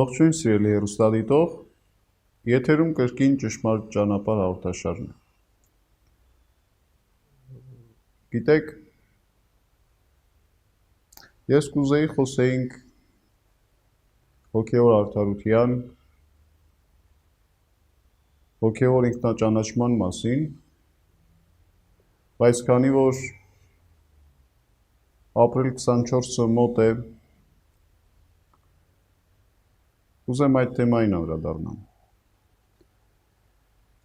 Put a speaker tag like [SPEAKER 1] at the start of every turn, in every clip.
[SPEAKER 1] Ողջույն սիրելի հեռուստադիտող, եթերում կրկին ճշմարիտ ճանապարհ հաղորդաշարն է։ Գիտեք, ես կուզեի խոսեինք հոգևոր արդարության, հոգևոր ինքնաճանաչման մասին, բայց քանի որ ապրիլ 24-ը մոտ է, կուզեմ այդ թեմային անդրադառնամ։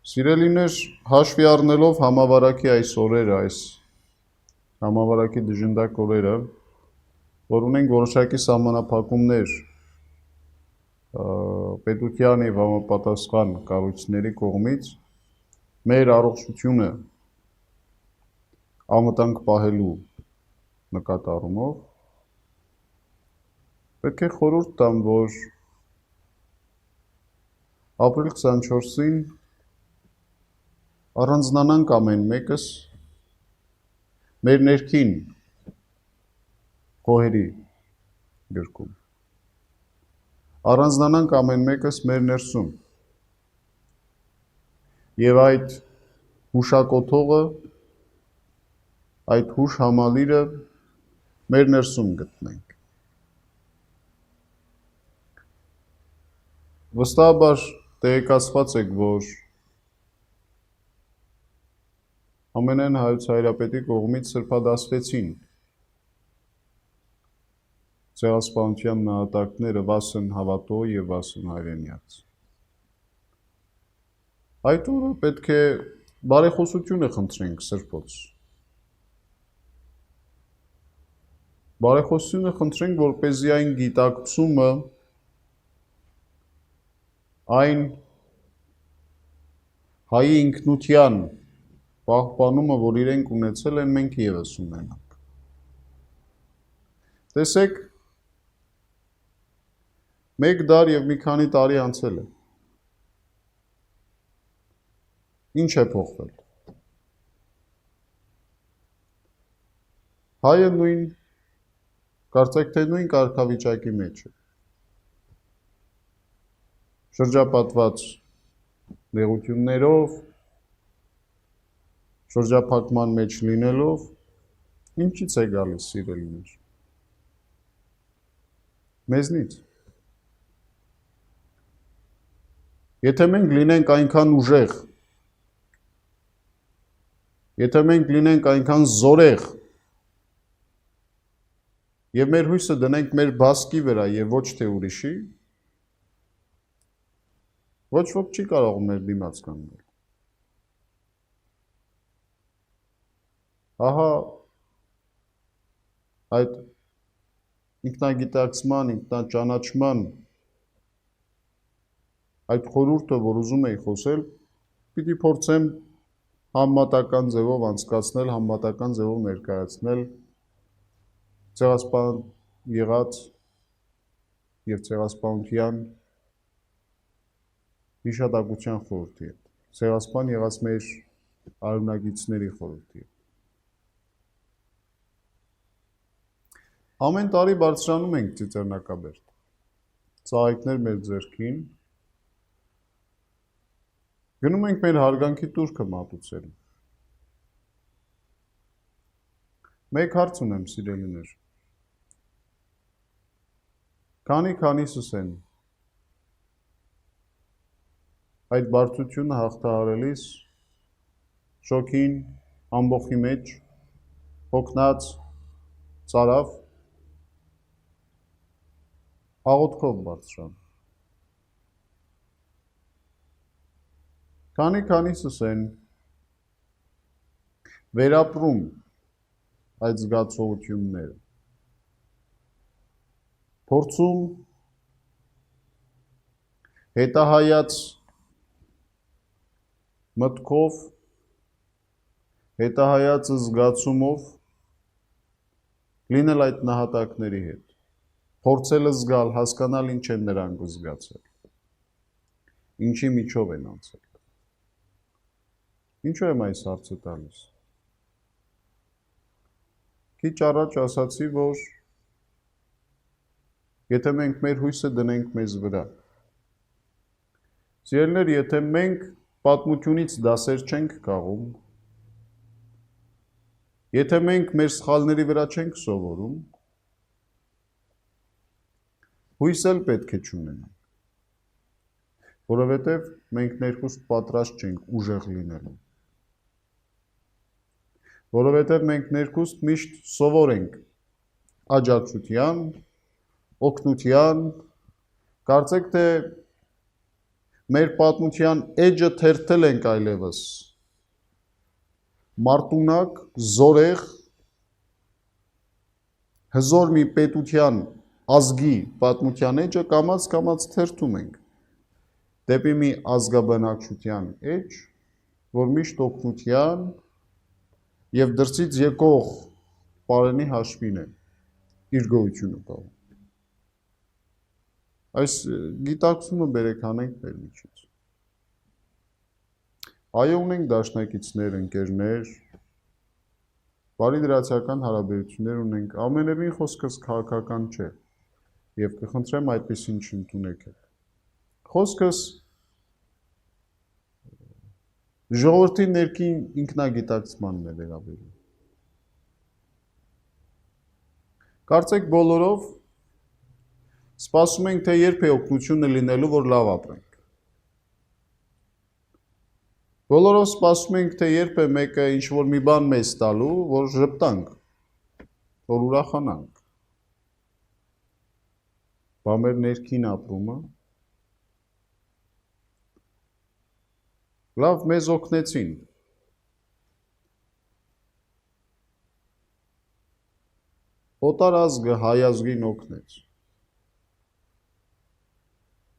[SPEAKER 1] Սիրելիներ, հաշվի առնելով համավարակի այս օրերը, այս համավարակի դժնդակ օրերը, որ ունենք որոշակի սահմանափակումներ պետության եւ համապատասխան կառույցների կողմից, մեր առողջությունը անվտանգ պահելու նկատառումով, պետք է խորհուրդ տամ, որ ապրիլ 24-ին առանձնանանք ամեն մեկս մեր ներքին խոհերի գրկում, առանձնանանք ամեն մեկս մեր ներսում եւ այդ հուշակոթողը, այդ հուշ համալիրը մեր ներսում գտնենք։ Վստահաբար տեղեկացված եք, որ Ամենայն հայոց հայրապետի կողմից սրբադասվեցին ցեղասպանության նահատակները Վասեն Հավատո եւ Վասեն Հայրենյաց։ Այդ օրը պետք է բարեխոսությունը խնդրենք Սրբոց։ Բարեխոսությունը խնդրենք, որպեսզի այն գիտակցումը, այն հայի ինքնության պահպանումը, որ իրենք ունեցել են, մենք ևս ունենանք։ Տեսեք, մեկ դար եւ մի քանի տարի անցել է։ Ինչ է փոխվել։ Հայը նույն, կարծեք թե նույն կարգավիճակի մեջ է։ Շրջապատված նեղություններով, շրջափակման մեջ լինելով, ինչից է գալիս սիրելիներ։ Մեզնից։ Եթե մենք լինենք այնքան ուժեղ, եթե մենք լինենք այնքան զորեղ եւ մեր հույսը դնենք մեր բասկի վրա եւ ոչ թե ուրիշի, ոչ ոք չի կարող մեր դիմաց կանգնել։ Ահա այդ ինքնագիտակցման, ինքնաճանաչման այդ խորհուրդը, որ ուզում էի խոսել, պիտի փորձեմ համեմատական ձևով անցկացնել, համեմատական ձևով ներկայացնել ցեղասպան եղած եւ ցեղասպանության հիշատակության խորհրդի հետ, ցեղասպան եղած մեր արունագիցների խորհրդի հետ։ Ամեն տարի բարձրանում ենք Ծիծեռնակաբերդ, ծաղիկներ մեր ձեռքին, գնում ենք մեր հարգանքի տուրքը մատուցելու։ Մեկ հարց ունեմ, սիրելիներ, քանիսս են այդ բարդությունը հաղթահարելիս շոքին ամբոխի մեջ հոգնած ծարավ աղոթքով բարձրան։ Քանիսս են վերապրում այդ զգացողությունները, փորձում հետահայաց մտքով, հետահայաց զգացումով լինել այդ նահատակների հետ, փորձել զգալ, հասկանալ ինչ են նրանք զգացել, ինչի միջով են անցել։ Ինչու եմ այս հարցը տալիս։ Քիչ առաջ ասացի, որ Եթե մենք մեր հույսը դնենք մեզ վրա։ Սիրելիներ, եթե մենք պատմությունից դասեր չենք քաղում, եթե մենք մեր սխալների վրա չենք սովորում, հույս էլ պետք է չունենանք, որովհետև մենք ներքուստ պատրաստ չենք ուժեղ լինելու, որովհետև մենք ներքուստ միշտ սովոր ենք աջակցության, օգնության, կարծեք թե մեր պատմության էջը թերթել ենք այլևս, մարտունակ, զորեղ, հզոր մի պետության ազգի պատմության էջը կամաց թերթում ենք, դեպի մի ազգաբնակչության էջ, որ միշտ օգնության և դրսից եկող պարենի հաշվին է իր գոյությունը պահում։ Այս գիտակցումը բերեք հանենք մեր միջից։ Այո, ունենք դաշնակիցներ, ընկերներ, բարի դրացիական հարաբերություններ ունենք, ամենևին խոսքս քաղաքական չէ, և կխնդրեմ այդպիսին չընդունեք։ Խոսքս ժողովրդի ներքին ինքնագիտակցմանն է վերաբերում։ Կարծեք բոլորով սպասում ենք, թե երբ է օգնությունը լինելու, որ լավ ապրենք։ Բոլորով սպասում ենք, թե երբ է մեկը ինչ-որ մի բան մեզ տալու, որ ժպտանք, որ ուրախանանք։ Բա մեր ներքին ապրումը։ Լավ, մեզ օգնեցին։ Օտար ազգը հայ ազգին օգնեց։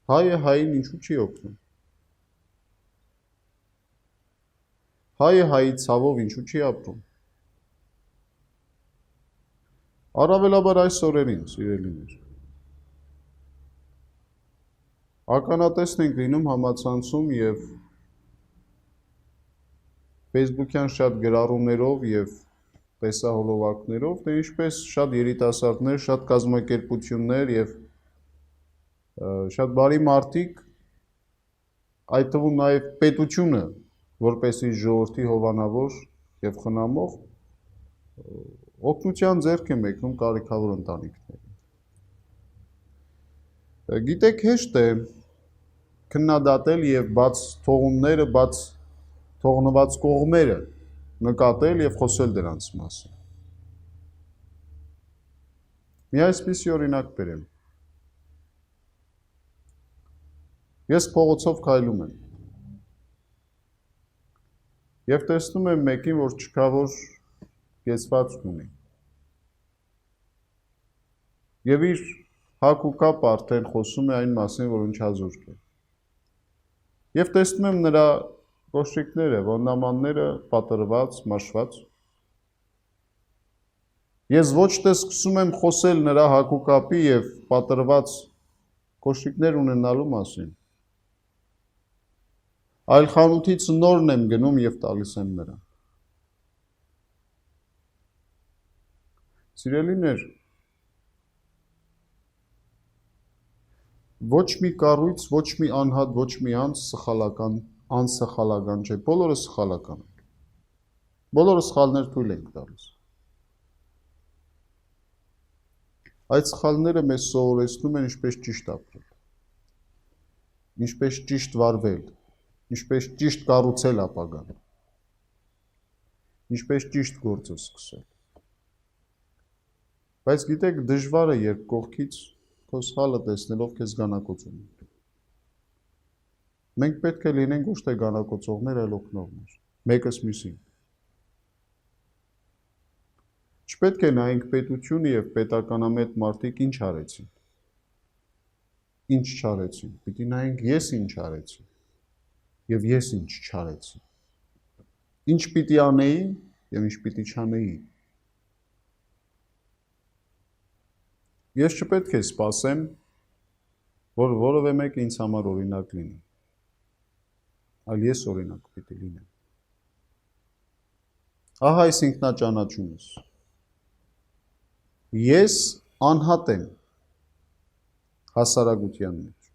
[SPEAKER 1] Հայը հային ինչու չի օգնում։ Հայը հայի ցավով ինչու չի ապրում։ Առավելաբար այս օրերին, սիրելիներ։ Ականատեսն ենք լինում համացանցում և Facebook-յան շատ գրառումներով և տեսահոլովակներով, թե ինչպես շատ երիտասարդներ, շատ կազմակերպություններ և շատ բարի մարդիկ, այդ թվում նաև պետությունը, որպեսզի ժողովրդի հովանավոր և խնամող, օգնության ձեռք է մեկնում կարիքավոր ընտանիքներին։ Գիտեք, հեշտ է քննադատել և բաց թողումները, բաց թողնված կողմերը նկատել և խոսել դրանց մասին։ Մի այսպիսի օրինակ բերեմ։ Ես փողոցով քայլում եմ և տեսնում եմ մեկին, որ չքավոր կեցվածք ունի և իր հագ ու կապը արդեն խոսում է այն մասին, որ ընչազուրկ է։ Եվ տեսնում եմ նրա կոշիկները, ոտնամանները պատրված, մաշված։ Ես ոչ թե սկսում եմ խոսել նրա հագ ու կապի և պատրված կոշիկներ ունենալու մասին, այլ խանութից նորն եմ գնում և տալիս եմ նրան։ Սիրելիներ, ոչ մի կառույց, ոչ մի անհատ, ոչ մի անսխալական չէ, բոլորը սխալական ենք, բոլորը սխալներ թույլ ենք տալիս։ Այդ սխալները մեզ սովորեցնում են ինչպես ճիշտ ապրել, ինչպես ճիշտ վարվել, ինչպես ճիշտ կառուցել ապագան, ինչպես ճիշտ գործը սկսել։ Բայց գիտեք, դժվար է, երբ կողքից քո սխալը տեսնելով քեզ գանակոծում են։ Մենք պետք է լինենք ոչ թե գանակոծողներ, այլ օգնողներ, մեկս մյուսին։ Չպետք է նայենք պետությունը և պետականամետ մարդիկ ինչ արեցին, ինչ չարեցին, պիտի նայենք ես ինչ արեցի և ես ինչ չարեցի, ինչ պիտի անեի և ինչ պիտի չանեի։ Ես չպետք է սպասեմ, որ որևէ մեկը ինձ համար օրինակ լինի, այլ ես օրինակ պիտի լինեմ։ Ահա այս ինքնաճանաչումս։ Ես անհատ եմ, հասարակության մեջ։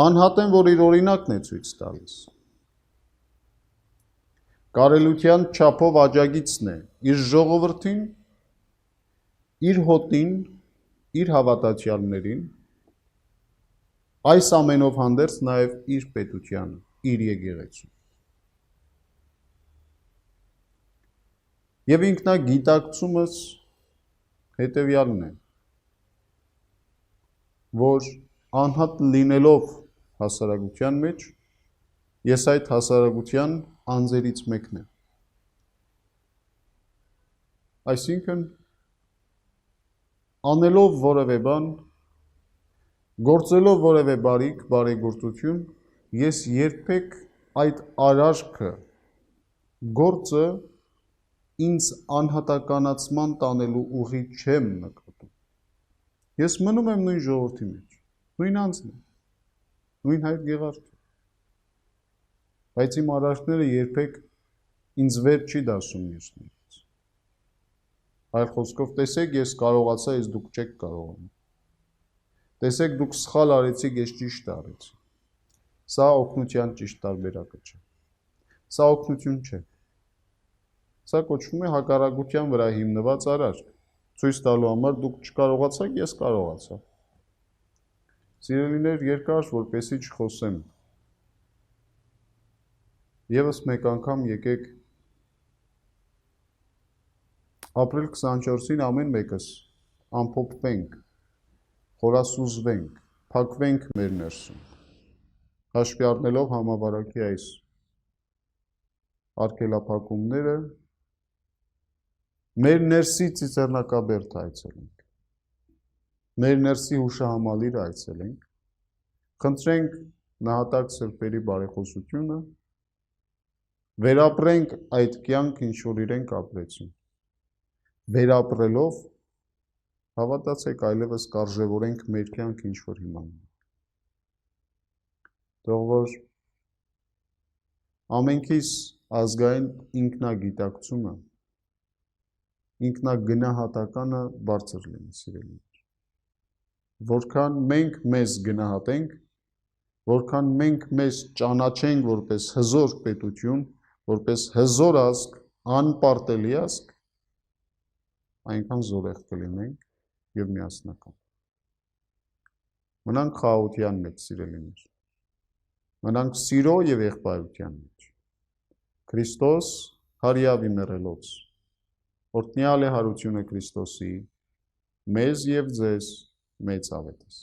[SPEAKER 1] Անհատեն, որ իր օրինակն է ցույց տալիս։ Կարելության չափով աջակիցն է իր ժողովրդին, իր հոտին, իր հավատացյալներին, այս ամենով հանդերձ նաև իր պետությանը, իր եկեղեցուն։ Եվ ինքնագիտակցումս հետևյալն է, որ անհատ լինելով հասարակության մեջ, ես այդ հասարակության անձերից մեկն եմ։ Այսինքն, անելով որևէ բան, գործելով որևէ բարիք, բարեգործություն, ես երբեք այդ արարքը, գործը ինձ անհատականացման տանելու ուղի չեմ նկատում։ Ես մնում եմ նույն ժողովրդի մեջ, նույն անձն եմ, նույն Հայր Գեղարդը, բայց իմ արարքները երբեք ինձ վեր չի դասում մյուսներից։ Այլ խոսքով, տեսեք, ես կարողացա, ես դուք չեք կարողանում։ Տեսեք, դուք սխալ արեցիք, ես ճիշտ արեցի։ Սա օգնության ճիշտ տարբերակը չէ։ Սա օգնություն չէ։ Սա կոչվում է հակառակության վրա հիմնված արարք։ Ցույց տալու համար դուք չկարողացաք, ես կարողացա։ Սիրելիներ, երկար որպեսի չխոսեմ։ Եվս մեկ անգամ եկեք ապրիլ 24-ին ամեն մեկս ամփոփվենք, խորասուզվենք, փակվենք մեր ներսում, հաշվի առնելով համավարակի այս արգելափակումները, մեր ներսի ծիծեռնակաբերդը այցելենք, մեր ներսի հուշահամալիրը այցելենք, խնդրենք նահատակ սրբերի բարեխոսությունը, վերապրենք այդ կյանք, ինչ որ իրենք ապրեցին, վերապրելով, հավատացեք, այլևս կարժևորենք մեր կյանք, ինչ որ հիմա ունենք։ Թող որ ամենքիս ազգային ինքնագիտակցումը, ինքնագնահատականը բարձր լինի, սիրելիներ։ Որքան մենք մեզ գնահատենք, որքան մենք մեզ ճանաչենք որպես հզոր պետություն, որպես հզոր ազգ, անպարտելի ազգ, այնքան զորեղ կլինենք և միասնական։ Մնանք խաղաղության մեջ, սիրելիներ։ Մնանք սիրո և եղբայրության մեջ։ Քրիստոս հարյավի մեռելոց, օրհնյալ է հարությունը Քրիստոսի, մեզ և ձեզ մեծ ավետիս։